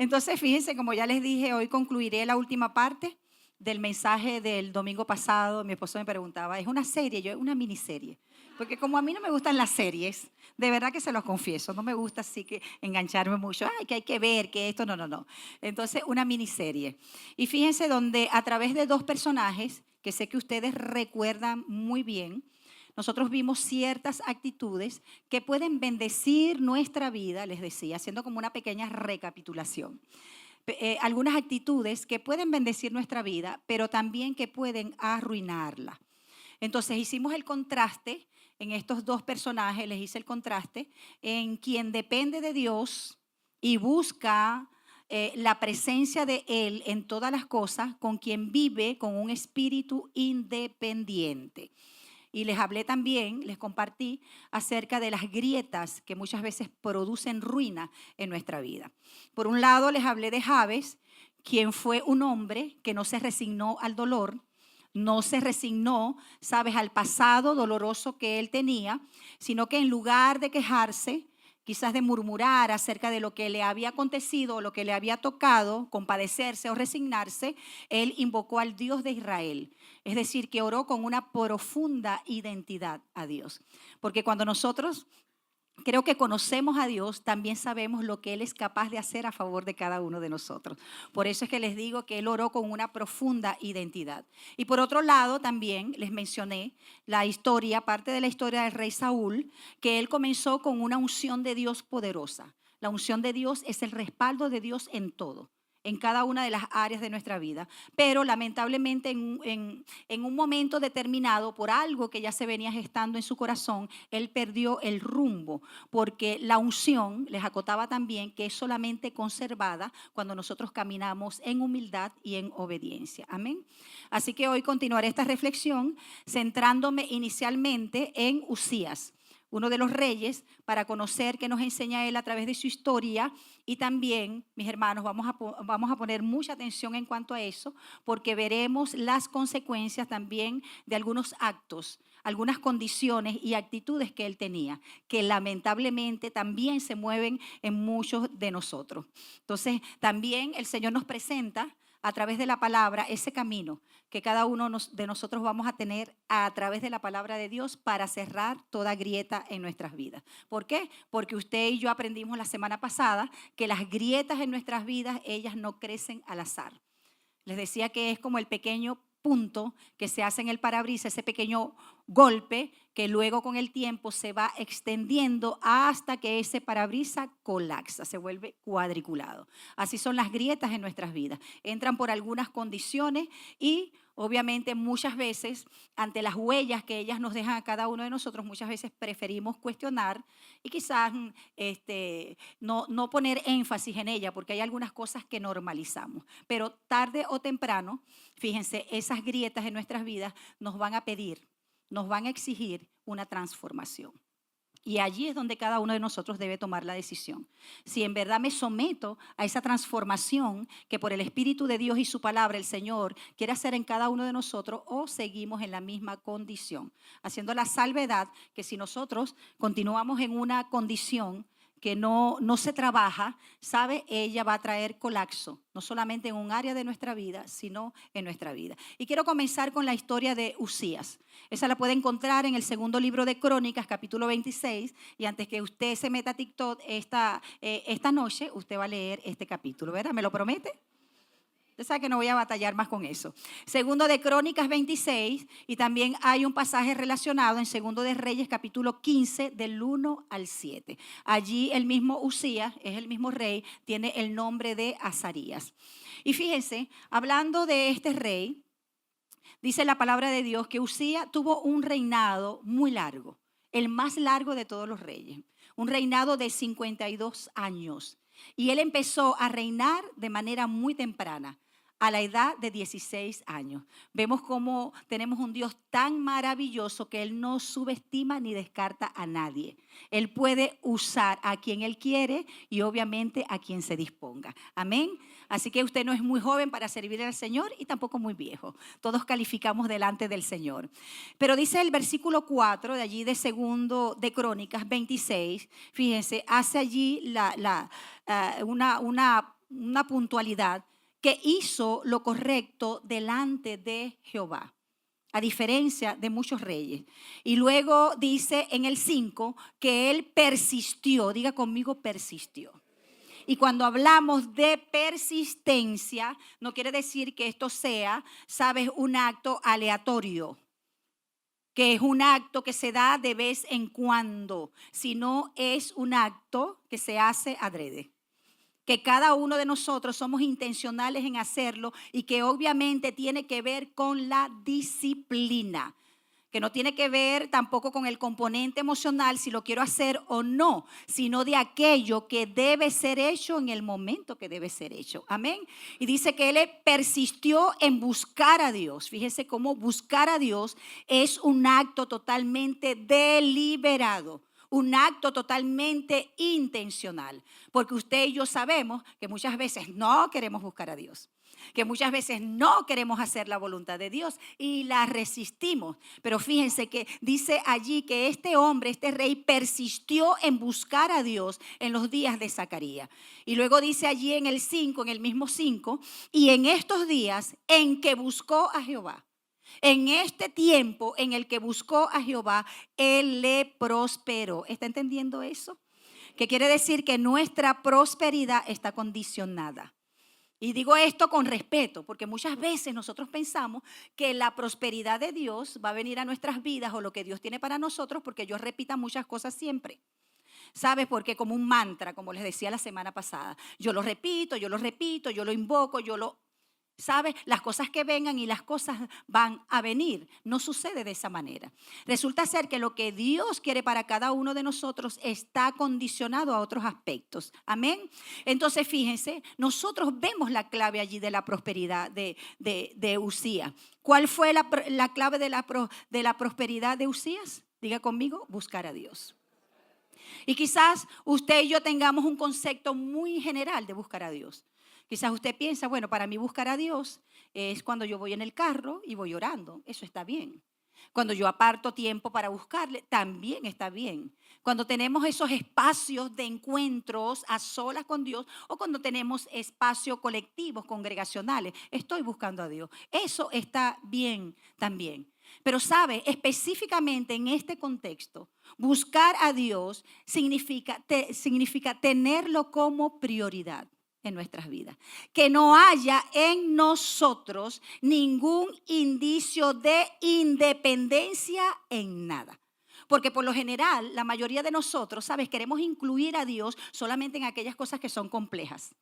Entonces, fíjense, como ya les dije, hoy concluiré la última parte del mensaje del domingo pasado. Mi esposo me preguntaba, ¿es una serie? Yo, es una miniserie. Porque como a mí no me gustan las series, de verdad que se los confieso, no me gusta así que engancharme mucho, ay, que hay que ver, que esto, no, no, no. Entonces, una miniserie. Y fíjense donde a través de dos personajes, que sé que ustedes recuerdan muy bien, nosotros vimos ciertas actitudes que pueden bendecir nuestra vida, les decía, haciendo como una pequeña recapitulación. Algunas actitudes que pueden bendecir nuestra vida, pero también que pueden arruinarla. Entonces hicimos el contraste en estos dos personajes, les hice el contraste en quien depende de Dios y busca la presencia de Él en todas las cosas, con quien vive con un espíritu independiente. Y les hablé también, les compartí acerca de las grietas que muchas veces producen ruina en nuestra vida. Por un lado, les hablé de Jabes, quien fue un hombre que no se resignó al dolor, no se resignó, sabes, al pasado doloroso que él tenía, sino que en lugar de quejarse, quizás de murmurar acerca de lo que le había acontecido o lo que le había tocado, compadecerse o resignarse, él invocó al Dios de Israel. Es decir, que oró con una profunda identidad a Dios. Porque cuando nosotros creo que conocemos a Dios, también sabemos lo que Él es capaz de hacer a favor de cada uno de nosotros. Por eso es que les digo que Él oró con una profunda identidad. Y por otro lado, también les mencioné la historia, parte de la historia del rey Saúl, que él comenzó con una unción de Dios poderosa. La unción de Dios es el respaldo de Dios en todo, en cada una de las áreas de nuestra vida. Pero lamentablemente en un momento determinado, por algo que ya se venía gestando en su corazón, él perdió el rumbo, porque la unción, les acotaba también, que es solamente conservada cuando nosotros caminamos en humildad y en obediencia. Amén. Así que hoy continuaré esta reflexión centrándome inicialmente en Uzías, uno de los reyes, para conocer qué nos enseña él a través de su historia. Y también, mis hermanos, vamos a poner mucha atención en cuanto a eso, porque veremos las consecuencias también de algunos actos, algunas condiciones y actitudes que él tenía, que lamentablemente también se mueven en muchos de nosotros. Entonces, también el Señor nos presenta a través de la palabra ese camino que cada uno de nosotros vamos a tener a través de la palabra de Dios para cerrar toda grieta en nuestras vidas. ¿Por qué? Porque usted y yo aprendimos la semana pasada que las grietas en nuestras vidas, ellas no crecen al azar. Les decía que es como el pequeño punto que se hace en el parabrisas, ese pequeño golpe que luego con el tiempo se va extendiendo hasta que ese parabrisas colapsa, se vuelve cuadriculado. Así son las grietas en nuestras vidas. Entran por algunas condiciones y obviamente muchas veces ante las huellas que ellas nos dejan a cada uno de nosotros, muchas veces preferimos cuestionar y quizás no poner énfasis en ella, porque hay algunas cosas que normalizamos. Pero tarde o temprano, fíjense, esas grietas en nuestras vidas nos van a pedir, nos van a exigir una transformación. Y allí es donde cada uno de nosotros debe tomar la decisión. Si en verdad me someto a esa transformación que por el Espíritu de Dios y su palabra el Señor quiere hacer en cada uno de nosotros, o seguimos en la misma condición, haciendo la salvedad que si nosotros continuamos en una condición que no se trabaja, sabe, ella va a traer colapso, no solamente en un área de nuestra vida, sino en nuestra vida. Y quiero comenzar con la historia de Uzías. Esa la puede encontrar en el segundo libro de Crónicas, capítulo 26, y antes que usted se meta a TikTok esta noche, usted va a leer este capítulo, ¿verdad? ¿Me lo promete? Usted sabe que no voy a batallar más con eso. Segundo de Crónicas 26, y también hay un pasaje relacionado en Segundo de Reyes, capítulo 15, del 1 al 7. Allí el mismo Uzías, es el mismo rey, tiene el nombre de Azarías. Y fíjense, hablando de este rey, dice la palabra de Dios que Uzías tuvo un reinado muy largo, el más largo de todos los reyes, un reinado de 52 años. Y él empezó a reinar de manera muy temprana, a la edad de 16 años. Vemos cómo tenemos un Dios tan maravilloso que Él no subestima ni descarta a nadie. Él puede usar a quien Él quiere y obviamente a quien se disponga. Amén. Así que usted no es muy joven para servir al Señor y tampoco muy viejo. Todos calificamos delante del Señor. Pero dice el versículo 4 de allí de segundo de Crónicas 26, fíjense, hace allí una una puntualidad, que hizo lo correcto delante de Jehová, a diferencia de muchos reyes. Y luego dice en el 5 que él persistió, diga conmigo persistió. Y cuando hablamos de persistencia, no quiere decir que esto sea, sabes, un acto aleatorio, que es un acto que se da de vez en cuando, sino es un acto que se hace adrede. Que cada uno de nosotros somos intencionales en hacerlo y que obviamente tiene que ver con la disciplina, que no tiene que ver tampoco con el componente emocional, si lo quiero hacer o no, sino de aquello que debe ser hecho en el momento que debe ser hecho. Amén. Y dice que él persistió en buscar a Dios. Fíjese cómo buscar a Dios es un acto totalmente deliberado. Un acto totalmente intencional, porque usted y yo sabemos que muchas veces no queremos buscar a Dios, que muchas veces no queremos hacer la voluntad de Dios y la resistimos. Pero fíjense que dice allí que este hombre, este rey, persistió en buscar a Dios en los días de Zacarías. Y luego dice allí en el 5, en el mismo 5, y en estos días en que buscó a Jehová. En este tiempo en el que buscó a Jehová, él le prosperó. ¿Está entendiendo eso? Que quiere decir que nuestra prosperidad está condicionada. Y digo esto con respeto, porque muchas veces nosotros pensamos que la prosperidad de Dios va a venir a nuestras vidas o lo que Dios tiene para nosotros porque Dios repita muchas cosas siempre. ¿Sabes? Porque como un mantra, como les decía la semana pasada, yo lo repito, yo lo invoco, ¿sabes? Las cosas que vengan y las cosas van a venir. No sucede de esa manera. Resulta ser que lo que Dios quiere para cada uno de nosotros está condicionado a otros aspectos. Amén. Entonces, fíjense, nosotros vemos la clave allí de la prosperidad de Uzías. ¿Cuál fue la clave de la prosperidad de Uzías? Diga conmigo, buscar a Dios. Y quizás usted y yo tengamos un concepto muy general de buscar a Dios. Quizás usted piensa, bueno, para mí buscar a Dios es cuando yo voy en el carro y voy orando. Eso está bien. Cuando yo aparto tiempo para buscarle, también está bien. Cuando tenemos esos espacios de encuentros a solas con Dios o cuando tenemos espacios colectivos, congregacionales, estoy buscando a Dios. Eso está bien también. Pero sabe, específicamente en este contexto, buscar a Dios significa tenerlo como prioridad en nuestras vidas. Que no haya en nosotros ningún indicio de independencia en nada. Porque por lo general, la mayoría de nosotros, ¿sabes? Queremos incluir a Dios solamente en aquellas cosas que son complejas.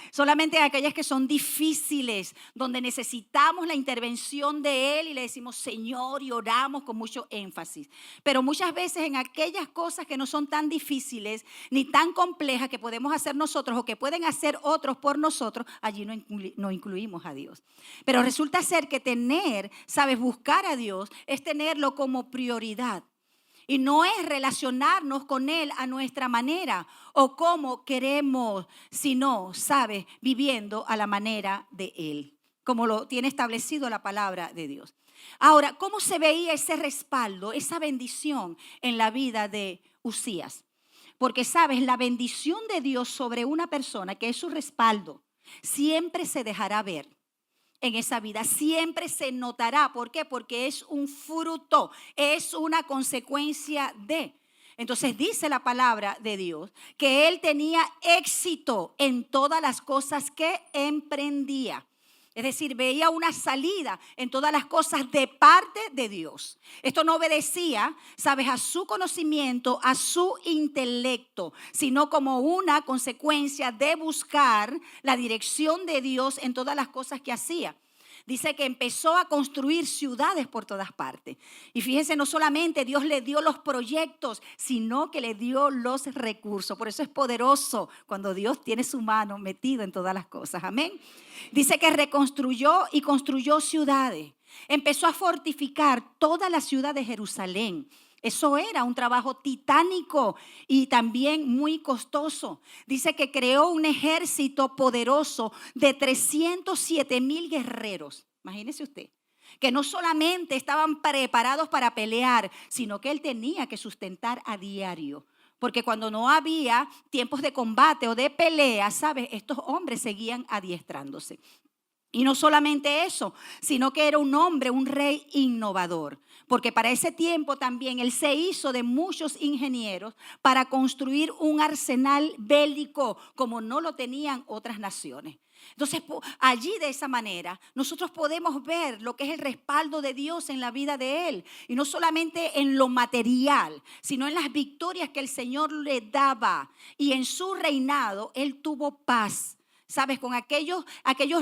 Solamente en aquellas que son difíciles, donde necesitamos la intervención de Él y le decimos Señor y oramos con mucho énfasis. Pero muchas veces en aquellas cosas que no son tan difíciles ni tan complejas que podemos hacer nosotros o que pueden hacer otros por nosotros, allí no incluimos a Dios. Pero resulta ser que sabes, buscar a Dios es tenerlo como prioridad. Y no es relacionarnos con Él a nuestra manera o como queremos, sino, ¿sabes? Viviendo a la manera de Él, como lo tiene establecido la palabra de Dios. Ahora, ¿cómo se veía ese respaldo, esa bendición en la vida de Uzías? Porque, ¿sabes? La bendición de Dios sobre una persona, que es su respaldo, siempre se dejará ver. En esa vida siempre se notará. ¿Por qué? Porque es un fruto, es una consecuencia de. Entonces dice la palabra de Dios que él tenía éxito en todas las cosas que emprendía. Es decir, veía una salida en todas las cosas de parte de Dios. Esto no obedecía, ¿sabes?, a su conocimiento, a su intelecto, sino como una consecuencia de buscar la dirección de Dios en todas las cosas que hacía. Dice que empezó a construir ciudades por todas partes. Y fíjense, no solamente Dios le dio los proyectos, sino que le dio los recursos. Por eso es poderoso cuando Dios tiene su mano metida en todas las cosas. Amén. Dice que reconstruyó y construyó ciudades. Empezó a fortificar toda la ciudad de Jerusalén. Eso era un trabajo titánico y también muy costoso. Dice que creó un ejército poderoso de 307,000 guerreros. Imagínese usted, que no solamente estaban preparados para pelear, sino que él tenía que sustentar a diario. Porque cuando no había tiempos de combate o de pelea, ¿sabes? Estos hombres seguían adiestrándose. Y no solamente eso, sino que era un hombre, un rey innovador. Porque para ese tiempo también él se hizo de muchos ingenieros para construir un arsenal bélico como no lo tenían otras naciones. Entonces, allí de esa manera, nosotros podemos ver lo que es el respaldo de Dios en la vida de él. Y no solamente en lo material, sino en las victorias que el Señor le daba. Y en su reinado, él tuvo paz. ¿Sabes? Con aquellos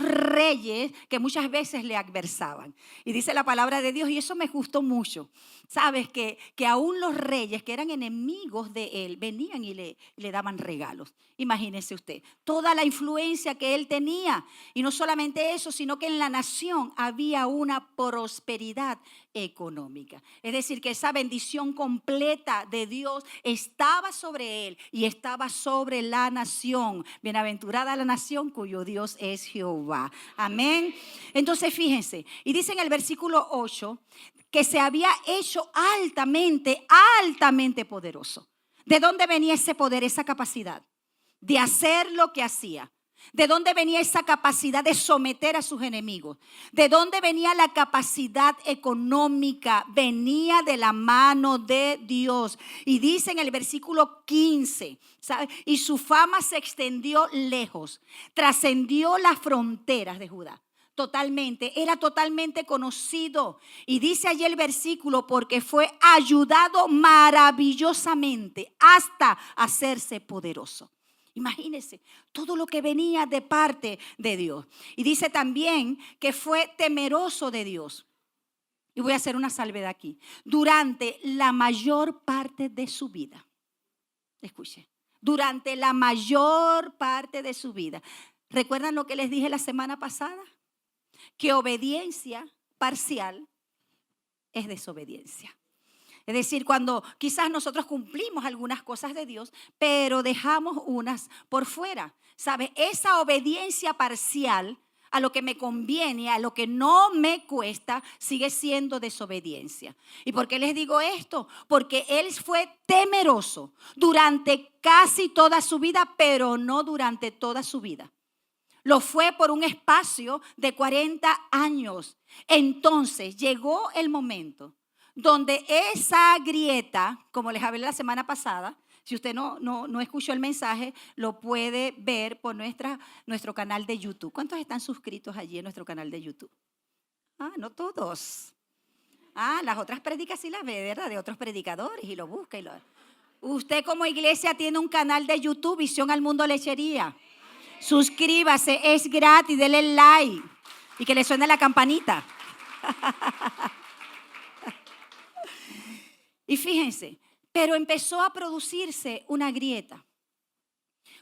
reyes que muchas veces le adversaban. Y dice la palabra de Dios, y eso me gustó mucho. ¿Sabes? Que aún los reyes que eran enemigos de él venían y le daban regalos. Imagínese usted, toda la influencia que él tenía. Y no solamente eso, sino que en la nación había una prosperidad económica. Es decir, que esa bendición completa de Dios estaba sobre él y estaba sobre la nación. Bienaventurada la nación cuyo Dios es Jehová. Amén. Entonces fíjense, y dice en el versículo 8 que se había hecho altamente poderoso. ¿De dónde venía ese poder, esa capacidad de hacer lo que hacía? ¿De dónde venía esa capacidad de someter a sus enemigos? ¿De dónde venía la capacidad económica? Venía de la mano de Dios. Y dice en el versículo 15, ¿sabe? Y su fama se extendió lejos, trascendió las fronteras de Judá. Era totalmente conocido. Y dice allí el versículo, porque fue ayudado maravillosamente hasta hacerse poderoso. Imagínense todo lo que venía de parte de Dios. Y dice también que fue temeroso de Dios. Y voy a hacer una salvedad aquí. Durante la mayor parte de su vida. Escuche. Durante la mayor parte de su vida. ¿Recuerdan lo que les dije la semana pasada? Que obediencia parcial es desobediencia. Es decir, cuando quizás nosotros cumplimos algunas cosas de Dios, pero dejamos unas por fuera. ¿Sabe? Esa obediencia parcial a lo que me conviene, a lo que no me cuesta, sigue siendo desobediencia. ¿Y por qué les digo esto? Porque él fue temeroso durante casi toda su vida, pero no durante toda su vida. Lo fue por un espacio de 40 años. Entonces llegó el momento donde esa grieta, como les hablé la semana pasada, si usted no escuchó el mensaje, lo puede ver por nuestro canal de YouTube. ¿Cuántos están suscritos allí en nuestro canal de YouTube? No todos. Las otras predicas sí las ve, ¿verdad? De otros predicadores y lo busca. Usted como iglesia tiene un canal de YouTube, Visión al Mundo Lechería. Suscríbase, es gratis, denle like y que le suene la campanita. Y fíjense, pero empezó a producirse una grieta.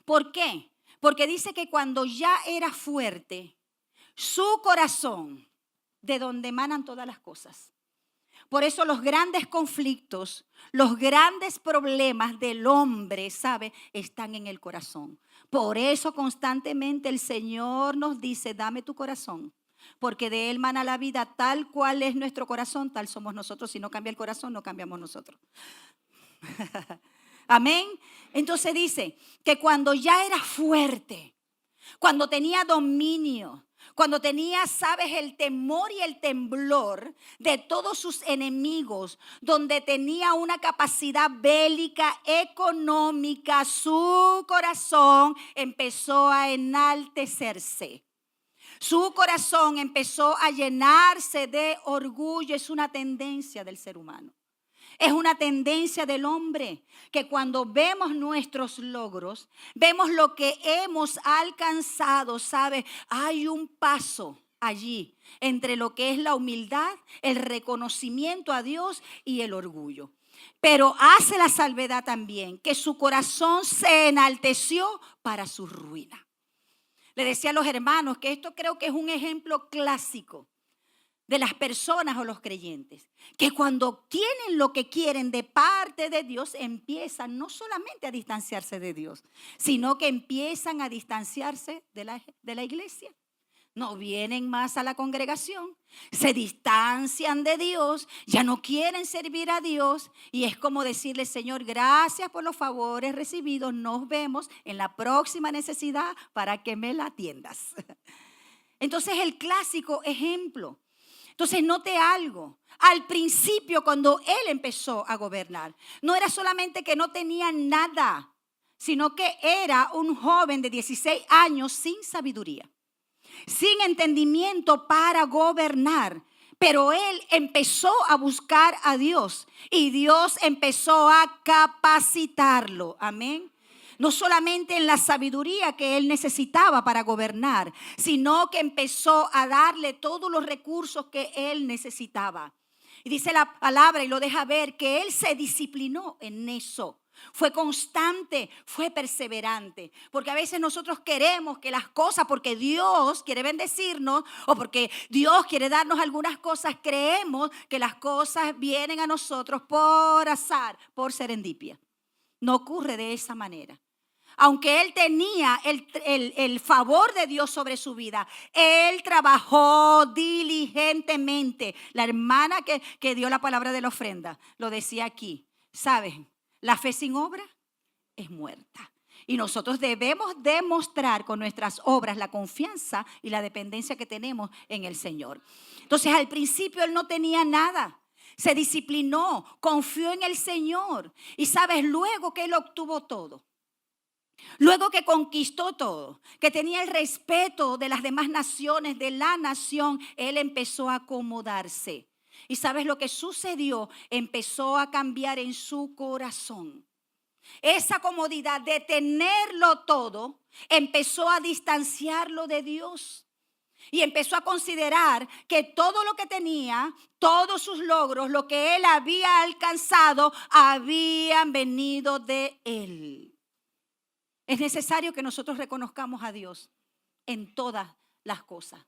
¿Por qué? Porque dice que cuando ya era fuerte, su corazón, de donde emanan todas las cosas. Por eso los grandes conflictos, los grandes problemas del hombre, ¿sabe? Están en el corazón. Por eso constantemente el Señor nos dice, dame tu corazón. Porque de él mana la vida, tal cual es nuestro corazón, tal somos nosotros. Si no cambia el corazón, no cambiamos nosotros. Amén. Entonces dice que cuando ya era fuerte, cuando tenía dominio, cuando tenía, sabes, el temor y el temblor de todos sus enemigos, donde tenía una capacidad bélica, económica, su corazón empezó a enaltecerse. Su corazón empezó a llenarse de orgullo. Es una tendencia del ser humano. Es una tendencia del hombre que cuando vemos nuestros logros, vemos lo que hemos alcanzado, ¿sabe? Hay un paso allí entre lo que es la humildad, el reconocimiento a Dios y el orgullo. Pero hace la salvedad también que su corazón se enalteció para su ruina. Le decía a los hermanos que esto creo que es un ejemplo clásico de las personas o los creyentes, que cuando obtienen lo que quieren de parte de Dios, empiezan no solamente a distanciarse de Dios, sino que empiezan a distanciarse de la iglesia, no vienen más a la congregación, se distancian de Dios, ya no quieren servir a Dios y es como decirle, Señor, gracias por los favores recibidos, nos vemos en la próxima necesidad para que me la atiendas. Entonces el clásico ejemplo. Entonces note algo, al principio cuando él empezó a gobernar, no era solamente que no tenía nada, sino que era un joven de 16 años sin sabiduría, sin entendimiento para gobernar. Pero él empezó a buscar a Dios y Dios empezó a capacitarlo. Amén. No solamente en la sabiduría que él necesitaba para gobernar, sino que empezó a darle todos los recursos que él necesitaba. Y dice la palabra y lo deja ver que él se disciplinó en eso. Fue constante, fue perseverante. Porque a veces nosotros queremos que las cosas, porque Dios quiere bendecirnos o porque Dios quiere darnos algunas cosas, creemos que las cosas vienen a nosotros por azar, por serendipia. No ocurre de esa manera. Aunque él tenía el favor de Dios sobre su vida, él trabajó diligentemente. La hermana que dio la palabra de la ofrenda lo decía aquí. ¿Saben? La fe sin obra es muerta. Y nosotros debemos demostrar con nuestras obras la confianza y la dependencia que tenemos en el Señor. Entonces, al principio él no tenía nada. Se disciplinó, confió en el Señor. Y sabes, luego que él obtuvo todo, luego que conquistó todo, que tenía el respeto de las demás naciones, de la nación, él empezó a acomodarse. ¿Y sabes lo que sucedió? Empezó a cambiar en su corazón. Esa comodidad de tenerlo todo empezó a distanciarlo de Dios. Y empezó a considerar que todo lo que tenía, todos sus logros, lo que él había alcanzado, habían venido de él. Es necesario que nosotros reconozcamos a Dios en todas las cosas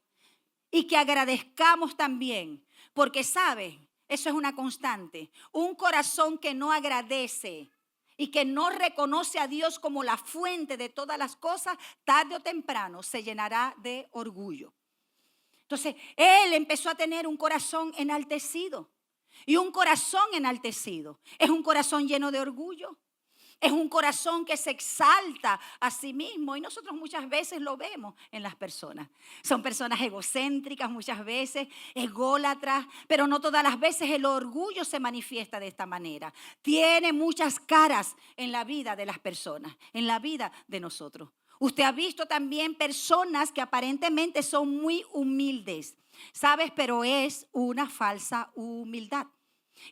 y que agradezcamos también, porque saben, eso es una constante. Un corazón que no agradece y que no reconoce a Dios como la fuente de todas las cosas, tarde o temprano se llenará de orgullo. Entonces, él empezó a tener un corazón enaltecido. Y un corazón enaltecido es un corazón lleno de orgullo. Es un corazón que se exalta a sí mismo y nosotros muchas veces lo vemos en las personas. Son personas egocéntricas muchas veces, ególatras, pero no todas las veces el orgullo se manifiesta de esta manera. Tiene muchas caras en la vida de las personas, en la vida de nosotros. Usted ha visto también personas que aparentemente son muy humildes, ¿sabes? Pero es una falsa humildad.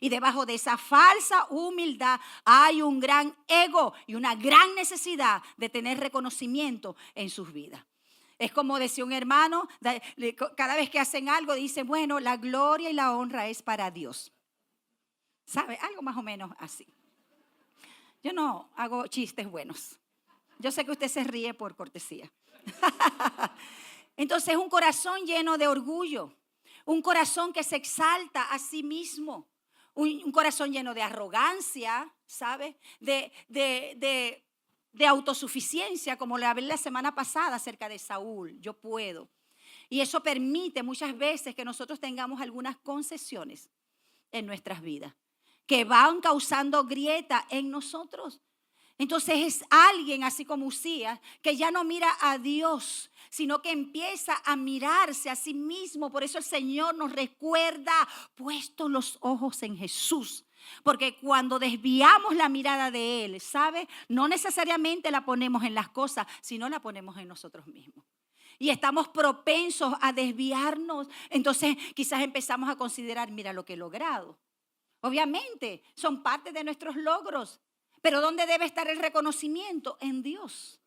Y debajo de esa falsa humildad hay un gran ego y una gran necesidad de tener reconocimiento en sus vidas. Es como decía un hermano, cada vez que hacen algo dice, bueno, la gloria y la honra es para Dios. ¿Sabe? Algo más o menos así. Yo no hago chistes buenos. Yo sé que usted se ríe por cortesía. Entonces un corazón lleno de orgullo, un corazón que se exalta a sí mismo. Un corazón lleno de arrogancia, ¿sabes? De autosuficiencia, como le hablé la semana pasada acerca de Saúl. Yo puedo. Y eso permite muchas veces que nosotros tengamos algunas concesiones en nuestras vidas que van causando grieta en nosotros. Entonces es alguien así como Usías que ya no mira a Dios, sino que empieza a mirarse a sí mismo. Por eso el Señor nos recuerda, puesto los ojos en Jesús. Porque cuando desviamos la mirada de Él, ¿sabe? No necesariamente la ponemos en las cosas, sino la ponemos en nosotros mismos. Y estamos propensos a desviarnos. Entonces quizás empezamos a considerar, mira lo que he logrado. Obviamente son parte de nuestros logros. Pero ¿dónde debe estar el reconocimiento? En Dios.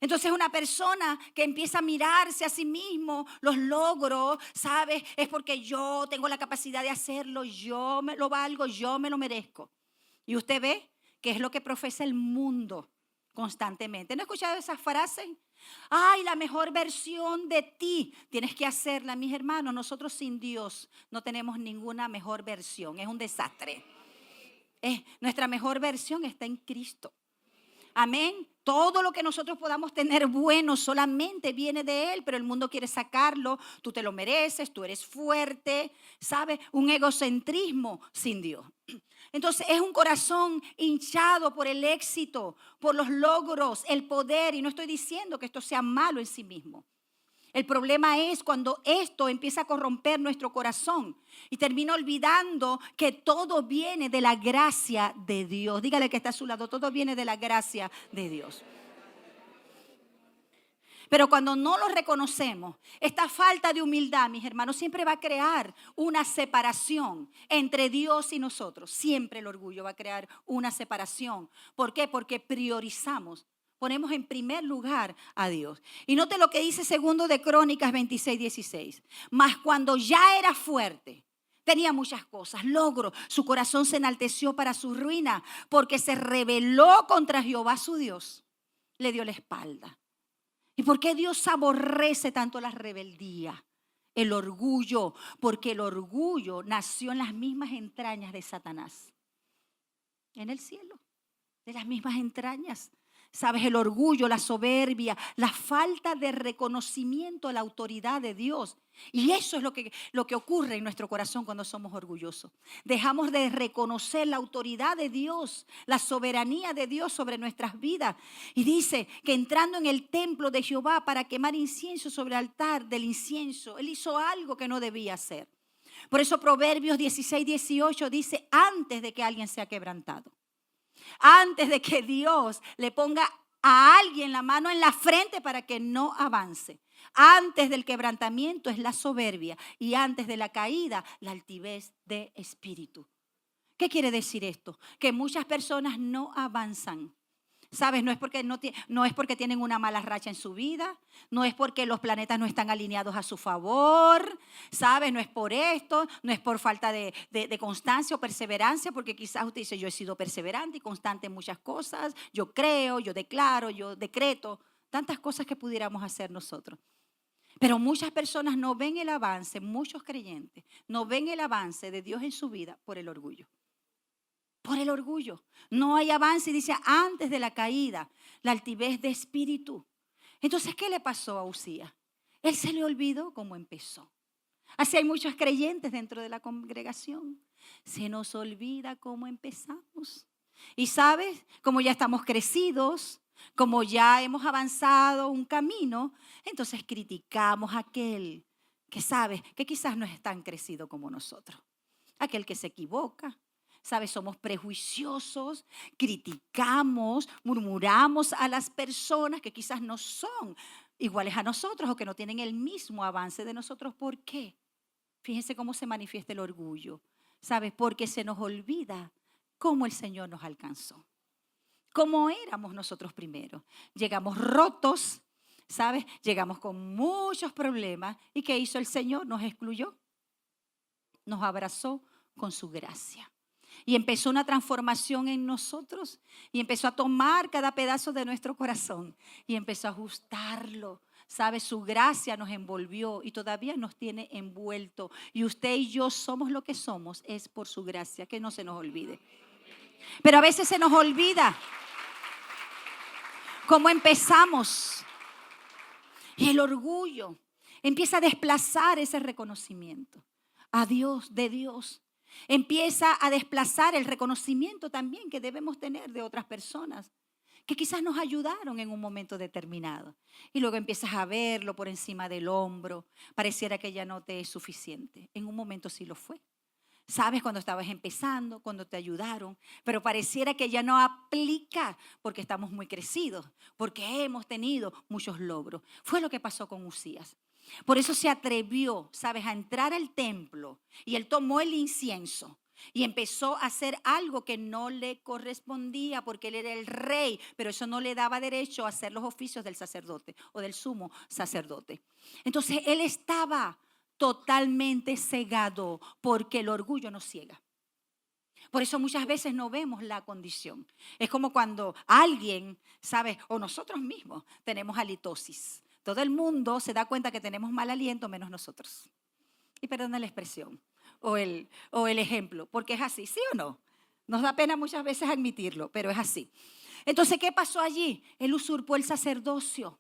Entonces una persona que empieza a mirarse a sí mismo, los logros, ¿sabes? Es porque yo tengo la capacidad de hacerlo, yo me lo valgo, yo me lo merezco. Y usted ve que es lo que profesa el mundo constantemente. ¿No ha escuchado esas frases? Ay, la mejor versión de ti tienes que hacerla, mis hermanos. Nosotros sin Dios no tenemos ninguna mejor versión. Es un desastre. Nuestra mejor versión está en Cristo. Amén. Todo lo que nosotros podamos tener bueno solamente viene de Él, pero el mundo quiere sacarlo. Tú te lo mereces, tú eres fuerte, ¿sabes? Un egocentrismo sin Dios. Entonces es un corazón hinchado por el éxito, por los logros, el poder. Y no estoy diciendo que esto sea malo en sí mismo. El problema es cuando esto empieza a corromper nuestro corazón y termina olvidando que todo viene de la gracia de Dios. Dígale que está a su lado, todo viene de la gracia de Dios. Pero cuando no lo reconocemos, esta falta de humildad, mis hermanos, siempre va a crear una separación entre Dios y nosotros. Siempre el orgullo va a crear una separación. ¿Por qué? Porque priorizamos. Ponemos en primer lugar a Dios. Y note lo que dice segundo de Crónicas 26:16. Mas cuando ya era fuerte, tenía muchas cosas, logros, su corazón se enalteció para su ruina, porque se rebeló contra Jehová su Dios. Le dio la espalda. ¿Y por qué Dios aborrece tanto la rebeldía? El orgullo, porque el orgullo nació en las mismas entrañas de Satanás. En el cielo, de las mismas entrañas. ¿Sabes? El orgullo, la soberbia, la falta de reconocimiento a la autoridad de Dios. Y eso es lo que ocurre en nuestro corazón cuando somos orgullosos. Dejamos de reconocer la autoridad de Dios, la soberanía de Dios sobre nuestras vidas. Y dice que entrando en el templo de Jehová para quemar incienso sobre el altar del incienso, él hizo algo que no debía hacer. Por eso Proverbios 16:18 dice, antes de que alguien sea quebrantado. Antes de que Dios le ponga a alguien la mano en la frente para que no avance. Antes del quebrantamiento es la soberbia y antes de la caída la altivez de espíritu. ¿Qué quiere decir esto? Que muchas personas no avanzan. ¿Sabes? No es porque tienen una mala racha en su vida, no es porque los planetas no están alineados a su favor, ¿sabes? No es por esto, no es por falta de constancia o perseverancia, porque quizás usted dice, yo he sido perseverante y constante en muchas cosas, yo creo, yo declaro, yo decreto, tantas cosas que pudiéramos hacer nosotros. Pero muchas personas no ven el avance, muchos creyentes no ven el avance de Dios en su vida por el orgullo. Por el orgullo. No hay avance y dice antes de la caída, la altivez de espíritu. Entonces, ¿qué le pasó a Uzías? Él se le olvidó cómo empezó. Así hay muchos creyentes dentro de la congregación. Se nos olvida cómo empezamos. Y sabes, como ya estamos crecidos, como ya hemos avanzado un camino, entonces criticamos a aquel que sabe que quizás no es tan crecido como nosotros. Aquel que se equivoca. ¿Sabes? Somos prejuiciosos, criticamos, murmuramos a las personas que quizás no son iguales a nosotros o que no tienen el mismo avance de nosotros. ¿Por qué? Fíjense cómo se manifiesta el orgullo. ¿Sabes? Porque se nos olvida cómo el Señor nos alcanzó. Cómo éramos nosotros primero. Llegamos rotos, ¿sabes? Llegamos con muchos problemas. ¿Y qué hizo el Señor? Nos excluyó. Nos abrazó con su gracia. Y empezó una transformación en nosotros y empezó a tomar cada pedazo de nuestro corazón y empezó a ajustarlo. ¿Sabe? Su gracia nos envolvió y todavía nos tiene envuelto. Y usted y yo somos lo que somos, es por su gracia, que no se nos olvide. Pero a veces se nos olvida cómo empezamos. Y el orgullo empieza a desplazar ese reconocimiento a Dios, de Dios. Empieza a desplazar el reconocimiento también que debemos tener de otras personas que quizás nos ayudaron en un momento determinado. Y luego empiezas a verlo por encima del hombro. Pareciera que ya no te es suficiente. En un momento sí lo fue. Sabes, cuando estabas empezando, cuando te ayudaron, pero pareciera que ya no aplica porque estamos muy crecidos, porque hemos tenido muchos logros. Fue lo que pasó con Uzías. Por eso se atrevió, ¿sabes?, a entrar al templo y él tomó el incienso y empezó a hacer algo que no le correspondía porque él era el rey, pero eso no le daba derecho a hacer los oficios del sacerdote o del sumo sacerdote. Entonces él estaba totalmente cegado porque el orgullo nos ciega. Por eso muchas veces no vemos la condición. Es como cuando alguien, ¿sabes?, o nosotros mismos tenemos halitosis. Todo el mundo se da cuenta que tenemos mal aliento menos nosotros. Y perdona la expresión o el ejemplo, porque es así, ¿sí o no? Nos da pena muchas veces admitirlo, pero es así. Entonces, ¿qué pasó allí? Él usurpó el sacerdocio,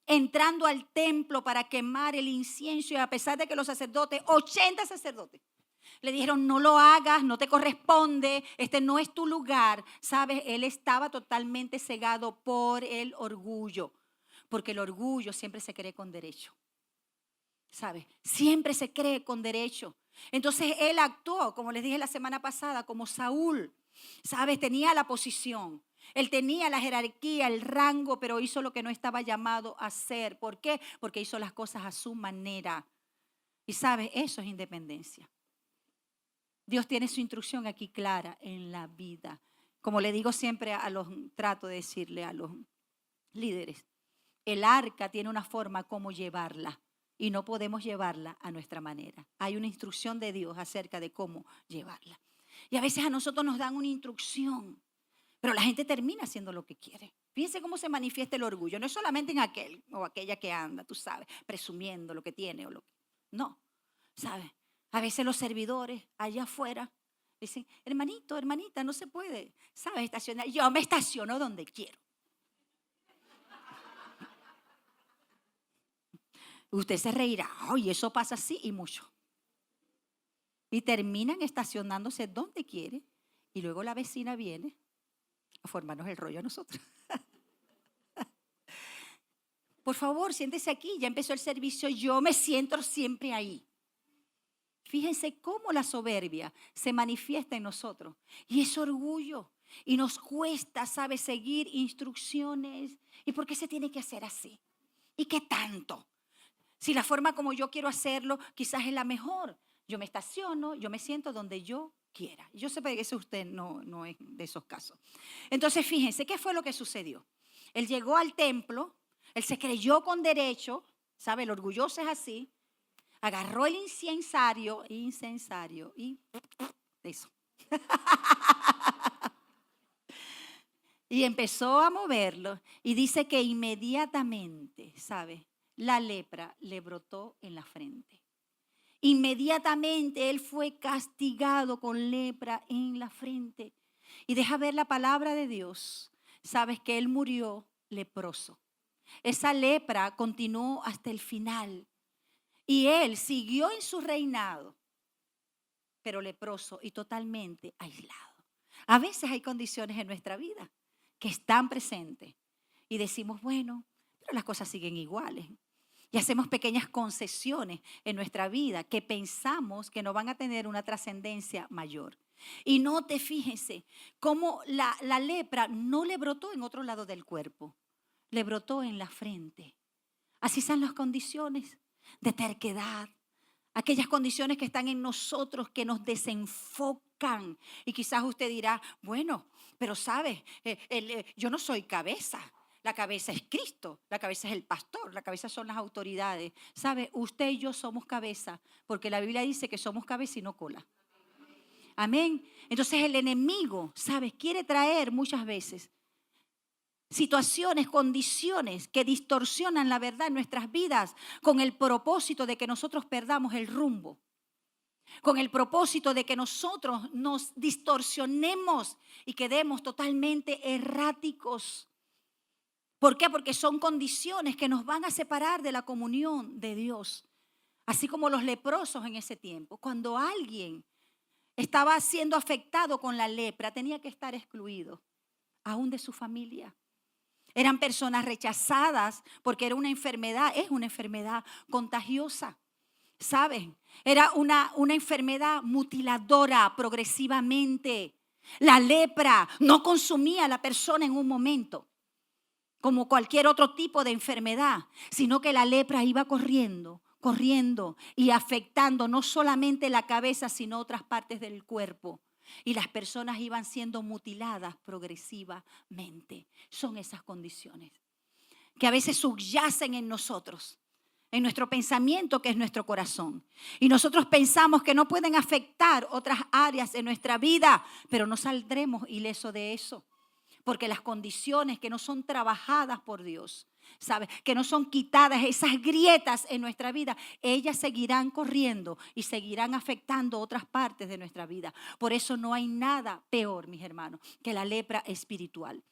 entrando al templo para quemar el incienso, y a pesar de que los sacerdotes, 80 sacerdotes, le dijeron, no lo hagas, no te corresponde, este no es tu lugar. ¿Sabes? Él estaba totalmente cegado por el orgullo, porque el orgullo siempre se cree con derecho. ¿Sabes? Siempre se cree con derecho. Entonces él actuó, como les dije la semana pasada, como Saúl. ¿Sabes? Tenía la posición. Él tenía la jerarquía, el rango, pero hizo lo que no estaba llamado a hacer. ¿Por qué? Porque hizo las cosas a su manera. Y ¿sabes? Eso es independencia. Dios tiene su instrucción aquí clara en la vida. Como le digo siempre trato de decirle a los líderes, el arca tiene una forma como llevarla y no podemos llevarla a nuestra manera. Hay una instrucción de Dios acerca de cómo llevarla. Y a veces a nosotros nos dan una instrucción, pero la gente termina haciendo lo que quiere. Fíjense cómo se manifiesta el orgullo. No es solamente en aquel o aquella que anda, tú sabes, presumiendo lo que tiene o lo que... No, ¿sabes? A veces los servidores allá afuera dicen, hermanito, hermanita, no se puede, ¿sabes? Estacionar. Yo me estaciono donde quiero. Usted se reirá, ay, eso pasa así y mucho. Y terminan estacionándose donde quiere y luego la vecina viene a formarnos el rollo a nosotros. Por favor, siéntese aquí, ya empezó el servicio, yo me siento siempre ahí. Fíjense cómo la soberbia se manifiesta en nosotros y es orgullo y nos cuesta, ¿sabe?, seguir instrucciones. ¿Y por qué se tiene que hacer así? ¿Y qué tanto? Si la forma como yo quiero hacerlo quizás es la mejor. Yo me estaciono, yo me siento donde yo quiera. Yo sé que eso usted no es de esos casos. Entonces, fíjense, ¿qué fue lo que sucedió? Él llegó al templo, él se creyó con derecho, ¿sabe? El orgulloso es así. Agarró el incensario y eso. Y empezó a moverlo y dice que inmediatamente, ¿sabe?, la lepra le brotó en la frente. Inmediatamente él fue castigado con lepra en la frente. Y deja ver la palabra de Dios. Sabes que él murió leproso. Esa lepra continuó hasta el final. Y él siguió en su reinado, pero leproso y totalmente aislado. A veces hay condiciones en nuestra vida que están presentes y decimos, bueno, pero las cosas siguen iguales. Y hacemos pequeñas concesiones en nuestra vida que pensamos que no van a tener una trascendencia mayor. Y note, fíjense, cómo la lepra no le brotó en otro lado del cuerpo, le brotó en la frente. Así son las condiciones de terquedad, aquellas condiciones que están en nosotros que nos desenfocan. Y quizás usted dirá, bueno, pero sabes, yo no soy cabeza. La cabeza es Cristo, la cabeza es el pastor, la cabeza son las autoridades. ¿Sabe? Usted y yo somos cabeza, porque la Biblia dice que somos cabeza y no cola. Amén. Entonces el enemigo, ¿sabes?, quiere traer muchas veces situaciones, condiciones que distorsionan la verdad en nuestras vidas con el propósito de que nosotros perdamos el rumbo. Con el propósito de que nosotros nos distorsionemos y quedemos totalmente erráticos. ¿Por qué? Porque son condiciones que nos van a separar de la comunión de Dios. Así como los leprosos en ese tiempo. Cuando alguien estaba siendo afectado con la lepra, tenía que estar excluido, aún de su familia. Eran personas rechazadas porque era una enfermedad, es una enfermedad contagiosa. ¿Saben? Era una enfermedad mutiladora progresivamente. La lepra no consumía a la persona en un momento, como cualquier otro tipo de enfermedad, sino que la lepra iba corriendo y afectando no solamente la cabeza, sino otras partes del cuerpo. Y las personas iban siendo mutiladas progresivamente. Son esas condiciones que a veces subyacen en nosotros, en nuestro pensamiento, que es nuestro corazón. Y nosotros pensamos que no pueden afectar otras áreas en nuestra vida, pero no saldremos ilesos de eso. Porque las condiciones que no son trabajadas por Dios, ¿sabes?, que no son quitadas, esas grietas en nuestra vida, ellas seguirán corriendo y seguirán afectando otras partes de nuestra vida. Por eso no hay nada peor, mis hermanos, que la lepra espiritual.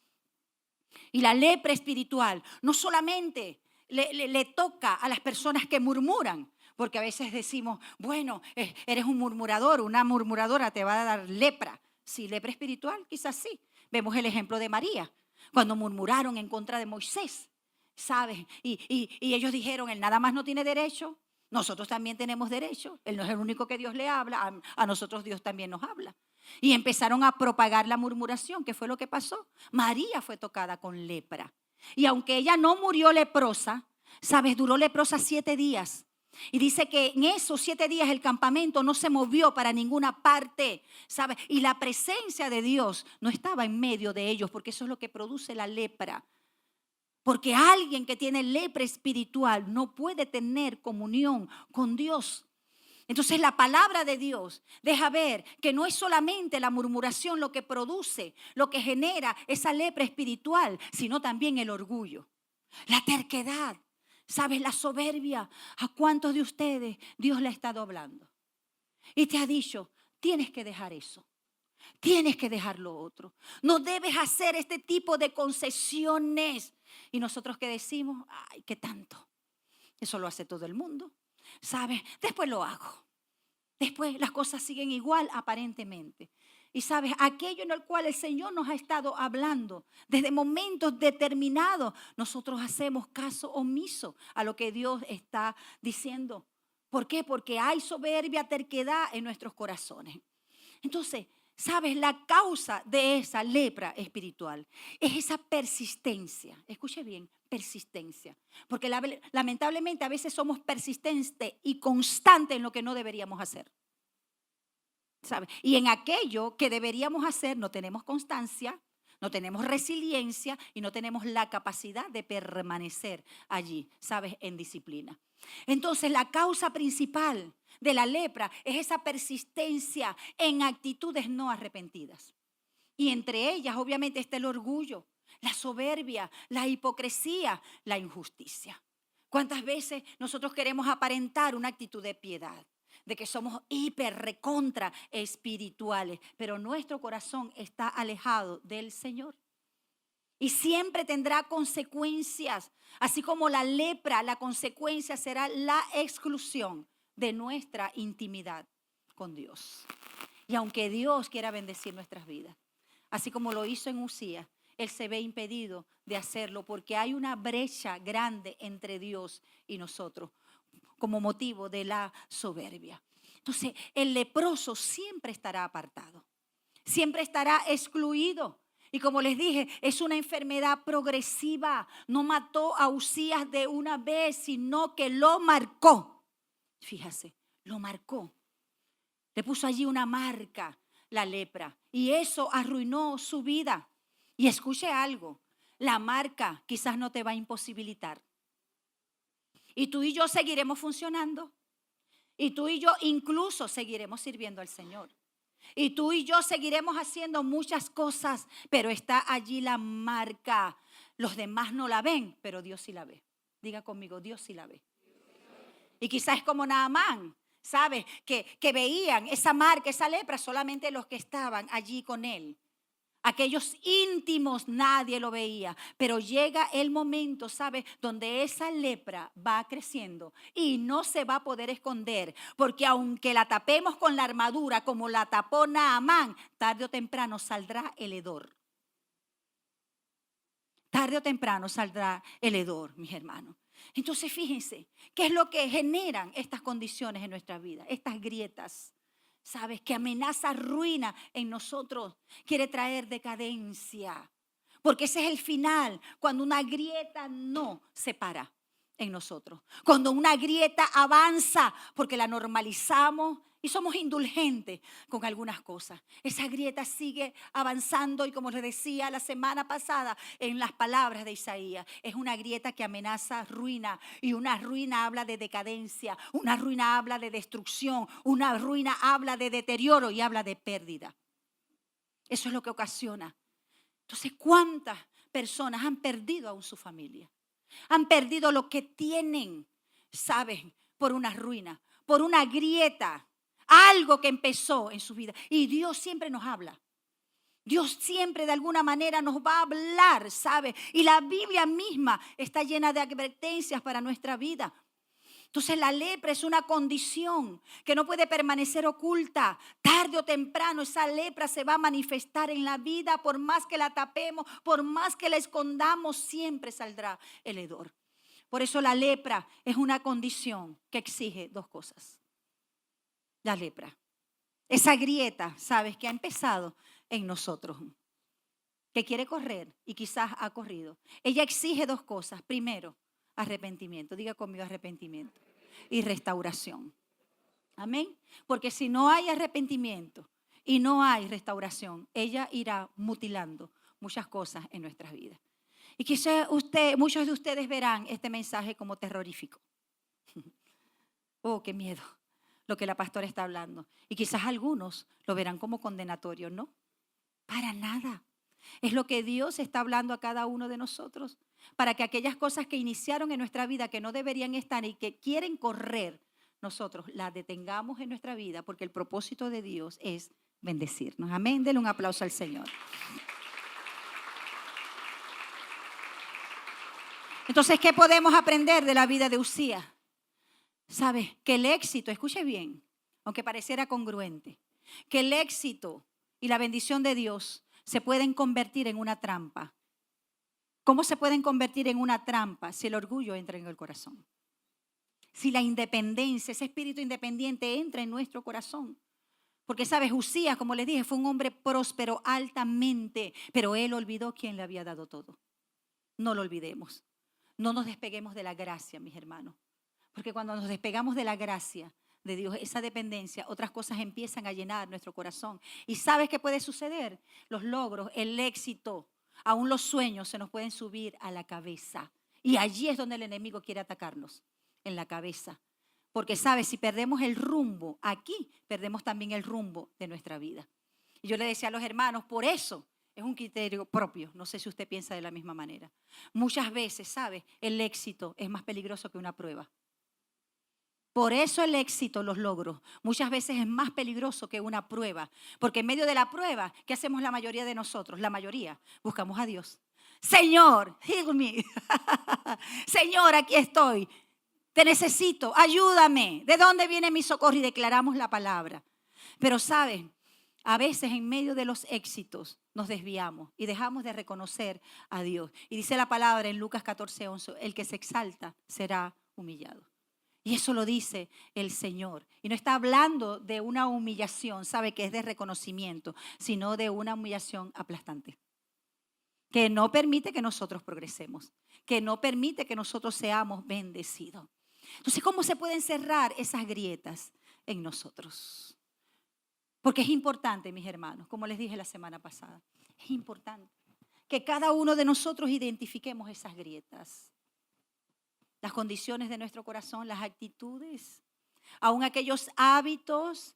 Y la lepra espiritual no solamente le toca a las personas que murmuran, porque a veces decimos, bueno, eres un murmurador, una murmuradora te va a dar lepra. Sí, lepra espiritual, quizás sí. Vemos el ejemplo de María, cuando murmuraron en contra de Moisés, ¿sabes? Y ellos dijeron, él nada más no tiene derecho, nosotros también tenemos derecho, él no es el único que Dios le habla, a nosotros Dios también nos habla. Y empezaron a propagar la murmuración. ¿Qué fue lo que pasó? María fue tocada con lepra. Y aunque ella no murió leprosa, ¿sabes? Duró leprosa 7 días. Y dice que en esos 7 días el campamento no se movió para ninguna parte, ¿sabes? Y la presencia de Dios no estaba en medio de ellos, porque eso es lo que produce la lepra. Porque alguien que tiene lepra espiritual no puede tener comunión con Dios. Entonces la palabra de Dios deja ver que no es solamente la murmuración lo que produce, lo que genera esa lepra espiritual, sino también el orgullo, la terquedad, ¿sabes? La soberbia. ¿A cuántos de ustedes Dios le ha estado hablando? Y te ha dicho, tienes que dejar eso. Tienes que dejar lo otro. No debes hacer este tipo de concesiones. Y nosotros que decimos, ay, ¿qué tanto? Eso lo hace todo el mundo. ¿Sabes? Después lo hago. Después las cosas siguen igual aparentemente. Y sabes, aquello en el cual el Señor nos ha estado hablando, desde momentos determinados, nosotros hacemos caso omiso a lo que Dios está diciendo. ¿Por qué? Porque hay soberbia, terquedad en nuestros corazones. Entonces, ¿sabes? La causa de esa lepra espiritual es esa persistencia. Escuche bien, persistencia. Porque lamentablemente a veces somos persistentes y constantes en lo que no deberíamos hacer. ¿Sabes? Y en aquello que deberíamos hacer no tenemos constancia, no tenemos resiliencia y no tenemos la capacidad de permanecer allí, ¿sabes? En disciplina. Entonces la causa principal de la lepra es esa persistencia en actitudes no arrepentidas. Y entre ellas obviamente está el orgullo, la soberbia, la hipocresía, la injusticia. ¿Cuántas veces nosotros queremos aparentar una actitud de piedad? De que somos hiper, recontra espirituales, pero nuestro corazón está alejado del Señor. Y siempre tendrá consecuencias, así como la lepra, la consecuencia será la exclusión de nuestra intimidad con Dios. Y aunque Dios quiera bendecir nuestras vidas, así como lo hizo en Usías, Él se ve impedido de hacerlo porque hay una brecha grande entre Dios y nosotros como motivo de la soberbia. Entonces, el leproso siempre estará apartado, siempre estará excluido. Y como les dije, es una enfermedad progresiva. No mató a Usías de una vez, sino que lo marcó. Fíjese, lo marcó. Le puso allí una marca, la lepra. Y eso arruinó su vida. Y escuche algo, la marca quizás no te va a imposibilitar. Y tú y yo seguiremos funcionando. Y tú y yo incluso seguiremos sirviendo al Señor. Y tú y yo seguiremos haciendo muchas cosas, pero está allí la marca. Los demás no la ven, pero Dios sí la ve. Diga conmigo, Dios sí la ve. Y quizás es como Naamán, ¿sabes? Que veían esa marca, esa lepra, solamente los que estaban allí con él. Aquellos íntimos nadie lo veía, pero llega el momento, ¿sabes? Donde esa lepra va creciendo y no se va a poder esconder, porque aunque la tapemos con la armadura como la tapó Naamán, tarde o temprano saldrá el hedor. Tarde o temprano saldrá el hedor, mis hermanos. Entonces fíjense, ¿qué es lo que generan estas condiciones en nuestra vida? Estas grietas. ¿Sabes? Que amenaza ruina en nosotros, quiere traer decadencia. Porque ese es el final, cuando una grieta no se para en nosotros. Cuando una grieta avanza, porque la normalizamos y somos indulgentes con algunas cosas. Esa grieta sigue avanzando y como les decía la semana pasada en las palabras de Isaías, es una grieta que amenaza ruina y una ruina habla de decadencia, una ruina habla de destrucción, una ruina habla de deterioro y habla de pérdida. Eso es lo que ocasiona. Entonces, ¿cuántas personas han perdido aún su familia? Han perdido lo que tienen, ¿saben? Por una ruina, por una grieta. Algo que empezó en su vida. Y Dios siempre nos habla. Dios siempre de alguna manera nos va a hablar, ¿sabe? Y la Biblia misma está llena de advertencias para nuestra vida. Entonces la lepra es una condición que no puede permanecer oculta. Tarde o temprano esa lepra se va a manifestar en la vida. Por más que la tapemos, por más que la escondamos, siempre saldrá el hedor. Por eso la lepra es una condición que exige dos cosas. La lepra. Esa grieta, ¿sabes? Que ha empezado en nosotros. Que quiere correr y quizás ha corrido. Ella exige dos cosas. Primero, arrepentimiento. Diga conmigo arrepentimiento. Y restauración. Amén. Porque si no hay arrepentimiento y no hay restauración, ella irá mutilando muchas cosas en nuestras vidas. Y quizás muchos de ustedes verán este mensaje como terrorífico. Oh, qué miedo lo que la pastora está hablando. Y quizás algunos lo verán como condenatorio. No, para nada. Es lo que Dios está hablando a cada uno de nosotros. Para que aquellas cosas que iniciaron en nuestra vida, que no deberían estar y que quieren correr, nosotros las detengamos en nuestra vida, porque el propósito de Dios es bendecirnos. Amén. Denle un aplauso al Señor. Entonces, ¿qué podemos aprender de la vida de Uzías? ¿Sabe? Que el éxito, escuche bien, aunque pareciera congruente, que el éxito y la bendición de Dios se pueden convertir en una trampa. ¿Cómo se pueden convertir en una trampa si el orgullo entra en el corazón? Si la independencia, ese espíritu independiente entra en nuestro corazón. Porque, ¿sabes? Uzías, como les dije, fue un hombre próspero altamente, pero él olvidó quién le había dado todo. No lo olvidemos. No nos despeguemos de la gracia, mis hermanos. Porque cuando nos despegamos de la gracia de Dios, esa dependencia, otras cosas empiezan a llenar nuestro corazón. ¿Y sabes qué puede suceder? Los logros, el éxito, aún los sueños se nos pueden subir a la cabeza. Y allí es donde el enemigo quiere atacarnos, en la cabeza. Porque, ¿sabes? Si perdemos el rumbo aquí, perdemos también el rumbo de nuestra vida. Y yo le decía a los hermanos, por eso es un criterio propio. No sé si usted piensa de la misma manera. Muchas veces, ¿sabes? El éxito es más peligroso que una prueba. Por eso el éxito, los logros, muchas veces es más peligroso que una prueba. Porque en medio de la prueba, ¿qué hacemos la mayoría de nosotros? La mayoría, buscamos a Dios. Señor, heal me. Señor, aquí estoy. Te necesito, ayúdame. ¿De dónde viene mi socorro? Y declaramos la palabra. Pero ¿saben? A veces en medio de los éxitos nos desviamos y dejamos de reconocer a Dios. Y dice la palabra en Lucas 14:11, el que se exalta será humillado. Y eso lo dice el Señor. Y no está hablando de una humillación, sabe que es de reconocimiento, sino de una humillación aplastante. Que no permite que nosotros progresemos, que no permite que nosotros seamos bendecidos. Entonces, ¿cómo se pueden cerrar esas grietas en nosotros? Porque es importante, mis hermanos, como les dije la semana pasada, es importante que cada uno de nosotros identifiquemos esas grietas. Las condiciones de nuestro corazón, las actitudes, aún aquellos hábitos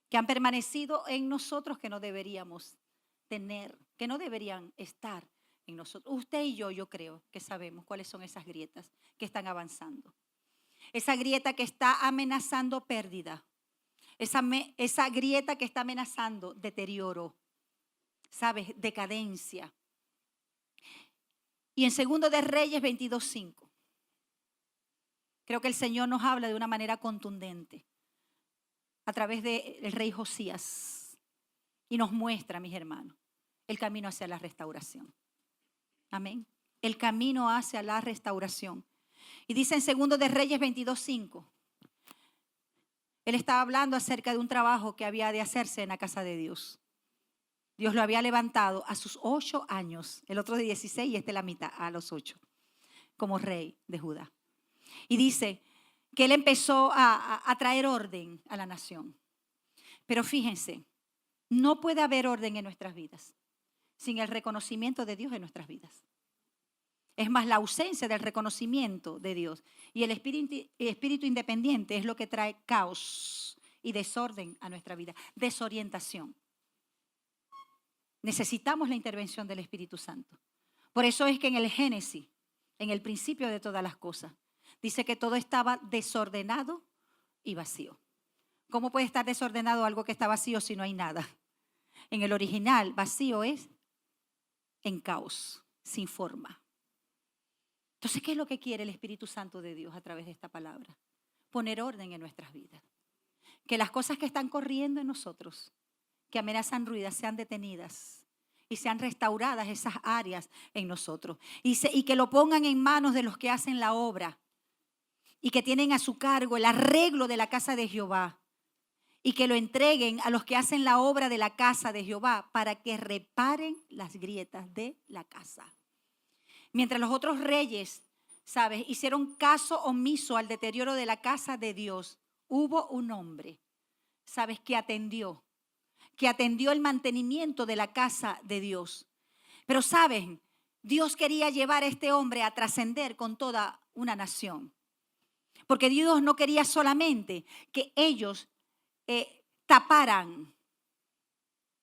que han permanecido en nosotros que no deberíamos tener, que no deberían estar en nosotros. Usted y yo creo que sabemos cuáles son esas grietas que están avanzando. Esa grieta que está amenazando pérdida. Esa grieta que está amenazando deterioro. ¿Sabes? Decadencia. Y en 2 de Reyes 22:5. Creo que el Señor nos habla de una manera contundente a través del rey Josías y nos muestra, mis hermanos, el camino hacia la restauración. Amén. El camino hacia la restauración. Y dice en 2 de Reyes 22:5, él estaba hablando acerca de un trabajo que había de hacerse en la casa de Dios. Dios lo había levantado a sus 8 años, el otro de 16 y este la mitad, a los 8, como rey de Judá. Y dice que él empezó a traer orden a la nación. Pero fíjense, no puede haber orden en nuestras vidas sin el reconocimiento de Dios en nuestras vidas. Es más, la ausencia del reconocimiento de Dios y el espíritu independiente es lo que trae caos y desorden a nuestra vida, desorientación. Necesitamos la intervención del Espíritu Santo. Por eso es que en el Génesis, en el principio de todas las cosas, dice que todo estaba desordenado y vacío. ¿Cómo puede estar desordenado algo que está vacío si no hay nada? en el original, vacío es en caos, sin forma. Entonces, ¿qué es lo que quiere el Espíritu Santo de Dios a través de esta palabra? Poner orden en nuestras vidas. Que las cosas que están corriendo en nosotros, que amenazan ruidas, sean detenidas y sean restauradas esas áreas en nosotros. Y que lo pongan en manos de los que hacen la obra y que tienen a su cargo el arreglo de la casa de Jehová. Y que lo entreguen a los que hacen la obra de la casa de Jehová para que reparen las grietas de la casa. Mientras los otros reyes, ¿sabes?, hicieron caso omiso al deterioro de la casa de Dios, hubo un hombre, ¿sabes?, que atendió el mantenimiento de la casa de Dios. Pero, ¿saben? Dios quería llevar a este hombre a trascender con toda una nación. Porque Dios no quería solamente que ellos taparan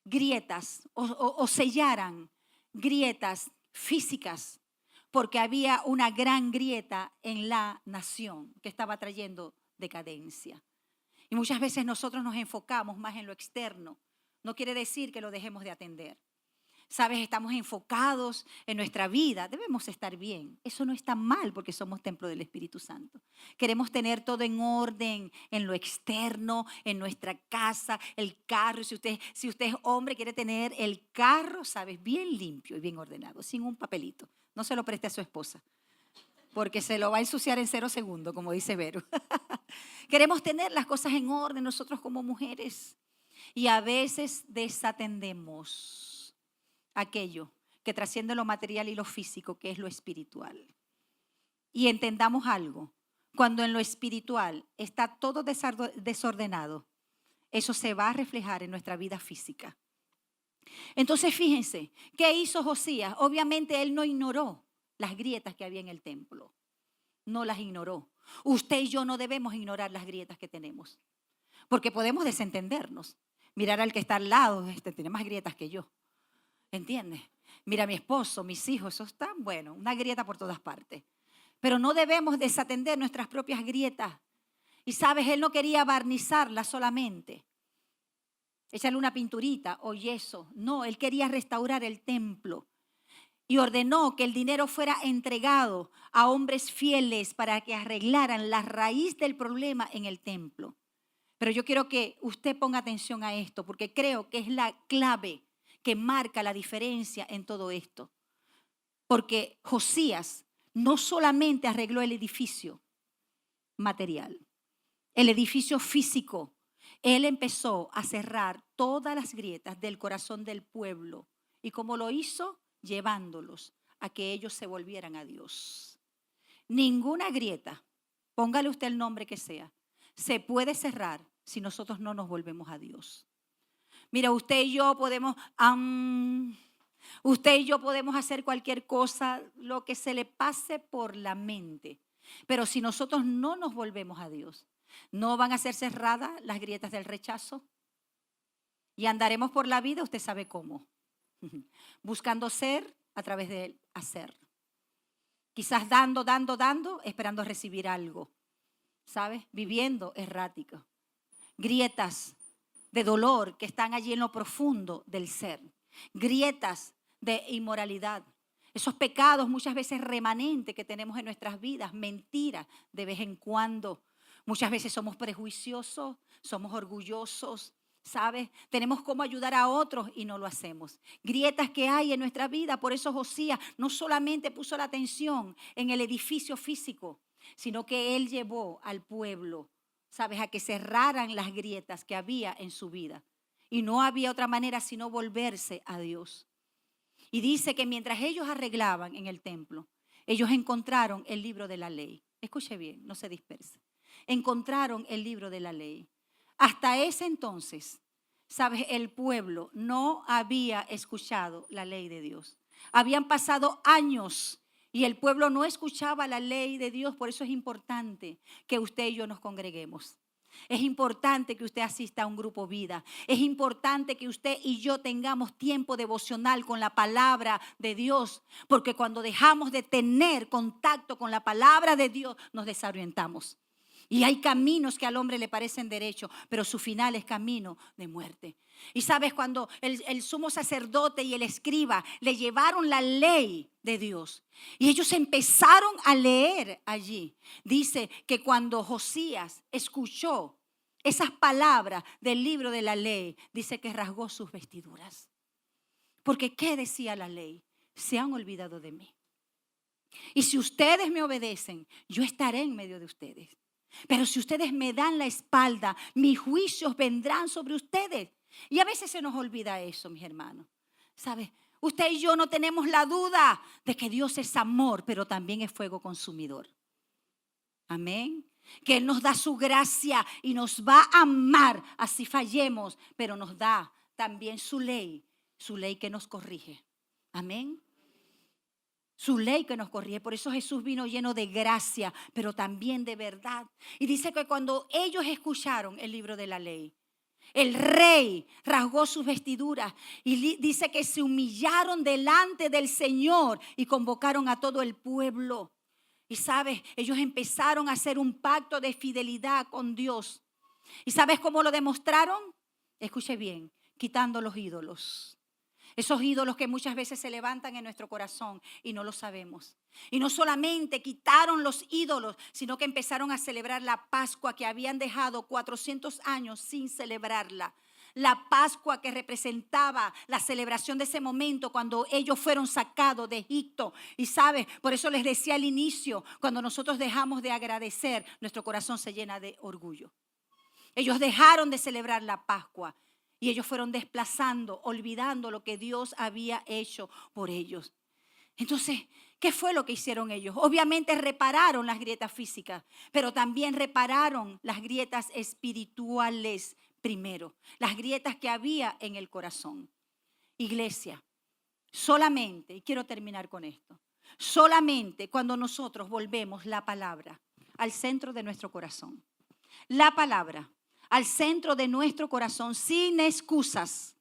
grietas o sellaran grietas físicas, porque había una gran grieta en la nación que estaba trayendo decadencia. Y muchas veces nosotros nos enfocamos más en lo externo. No quiere decir que lo dejemos de atender. ¿Sabes? Estamos enfocados en nuestra vida. Debemos estar bien. Eso no está mal porque somos templo del Espíritu Santo. Queremos tener todo en orden, en lo externo, en nuestra casa, el carro. Si usted es hombre, quiere tener el carro, ¿sabes?, bien limpio y bien ordenado, sin un papelito. No se lo preste a su esposa, porque se lo va a ensuciar en 0 segundos, como dice Vero. Queremos tener las cosas en orden nosotros como mujeres. Y a veces desatendemos aquello que trasciende lo material y lo físico, que es lo espiritual. Y entendamos algo, cuando en lo espiritual está todo desordenado, eso se va a reflejar en nuestra vida física. Entonces fíjense, ¿qué hizo Josías? Obviamente él no ignoró las grietas que había en el templo, no las ignoró. Usted y yo no debemos ignorar las grietas que tenemos, porque podemos desentendernos. Mirar al que está al lado, tiene más grietas que yo. ¿Entiendes? Mira a mi esposo, mis hijos, eso está bueno, una grieta por todas partes. Pero no debemos desatender nuestras propias grietas. Y sabes, él no quería barnizarlas solamente, echarle una pinturita o yeso. No, él quería restaurar el templo. Y ordenó que el dinero fuera entregado a hombres fieles para que arreglaran la raíz del problema en el templo. Pero yo quiero que usted ponga atención a esto, porque creo que es la clave que marca la diferencia en todo esto. Porque Josías no solamente arregló el edificio material, el edificio físico. Él empezó a cerrar todas las grietas del corazón del pueblo. ¿Y cómo lo hizo? Llevándolos a que ellos se volvieran a Dios. Ninguna grieta, póngale usted el nombre que sea, se puede cerrar si nosotros no nos volvemos a Dios. Mira, usted y yo podemos hacer cualquier cosa, lo que se le pase por la mente. Pero si nosotros no nos volvemos a Dios, ¿no van a ser cerradas las grietas del rechazo? Y andaremos por la vida, usted sabe cómo. Buscando ser a través del hacer. Quizás dando, esperando recibir algo. ¿Sabes? Viviendo errático. Grietas de dolor que están allí en lo profundo del ser. Grietas de inmoralidad. Esos pecados muchas veces remanentes que tenemos en nuestras vidas. Mentiras de vez en cuando. Muchas veces somos prejuiciosos, somos orgullosos, ¿sabes? Tenemos cómo ayudar a otros y no lo hacemos. Grietas que hay en nuestra vida. Por eso Josías no solamente puso la atención en el edificio físico, sino que él llevó al pueblo, ¿sabes?, a que cerraran las grietas que había en su vida. Y no había otra manera sino volverse a Dios. Y dice que mientras ellos arreglaban en el templo, ellos encontraron el libro de la ley. Escuche bien, no se disperse. Encontraron el libro de la ley. Hasta ese entonces, ¿sabes?, el pueblo no había escuchado la ley de Dios. Habían pasado años y el pueblo no escuchaba la ley de Dios. Por eso es importante que usted y yo nos congreguemos. Es importante que usted asista a un grupo vida. Es importante que usted y yo tengamos tiempo devocional con la palabra de Dios. Porque cuando dejamos de tener contacto con la palabra de Dios, nos desorientamos. Y hay caminos que al hombre le parecen derechos, pero su final es camino de muerte. Y sabes, cuando el sumo sacerdote y el escriba le llevaron la ley de Dios y ellos empezaron a leer allí, dice que cuando Josías escuchó esas palabras del libro de la ley, dice que rasgó sus vestiduras. Porque ¿qué decía la ley? Se han olvidado de mí. Y si ustedes me obedecen, yo estaré en medio de ustedes. Pero si ustedes me dan la espalda, mis juicios vendrán sobre ustedes. Y a veces se nos olvida eso, mis hermanos. ¿Sabe? Usted y yo no tenemos la duda de que Dios es amor, pero también es fuego consumidor. Amén. Que Él nos da su gracia y nos va a amar así fallemos, pero nos da también su ley que nos corrige. Amén. Su ley que nos corrige. Por eso Jesús vino lleno de gracia, pero también de verdad. Y dice que cuando ellos escucharon el libro de la ley, el rey rasgó sus vestiduras y dice que se humillaron delante del Señor y convocaron a todo el pueblo. Y sabes, ellos empezaron a hacer un pacto de fidelidad con Dios. ¿Y sabes cómo lo demostraron? Escuche bien, quitando los ídolos. Esos ídolos que muchas veces se levantan en nuestro corazón y no lo sabemos. Y no solamente quitaron los ídolos, sino que empezaron a celebrar la Pascua que habían dejado 400 años sin celebrarla. La Pascua que representaba la celebración de ese momento cuando ellos fueron sacados de Egipto. Y sabes, por eso les decía al inicio, cuando nosotros dejamos de agradecer, nuestro corazón se llena de orgullo. Ellos dejaron de celebrar la Pascua. Y ellos fueron desplazando, olvidando lo que Dios había hecho por ellos. Entonces, ¿qué fue lo que hicieron ellos? Obviamente repararon las grietas físicas, pero también repararon las grietas espirituales primero. Las grietas que había en el corazón. Iglesia, solamente, y quiero terminar con esto, solamente cuando nosotros volvemos la palabra al centro de nuestro corazón. La palabra al centro de nuestro corazón, sin excusas,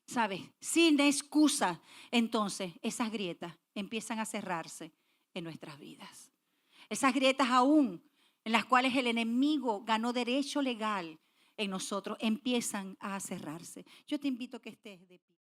¿sabes? Sin excusas. Entonces, esas grietas empiezan a cerrarse en nuestras vidas. Esas grietas aún en las cuales el enemigo ganó derecho legal en nosotros, empiezan a cerrarse. Yo te invito a que estés de pie.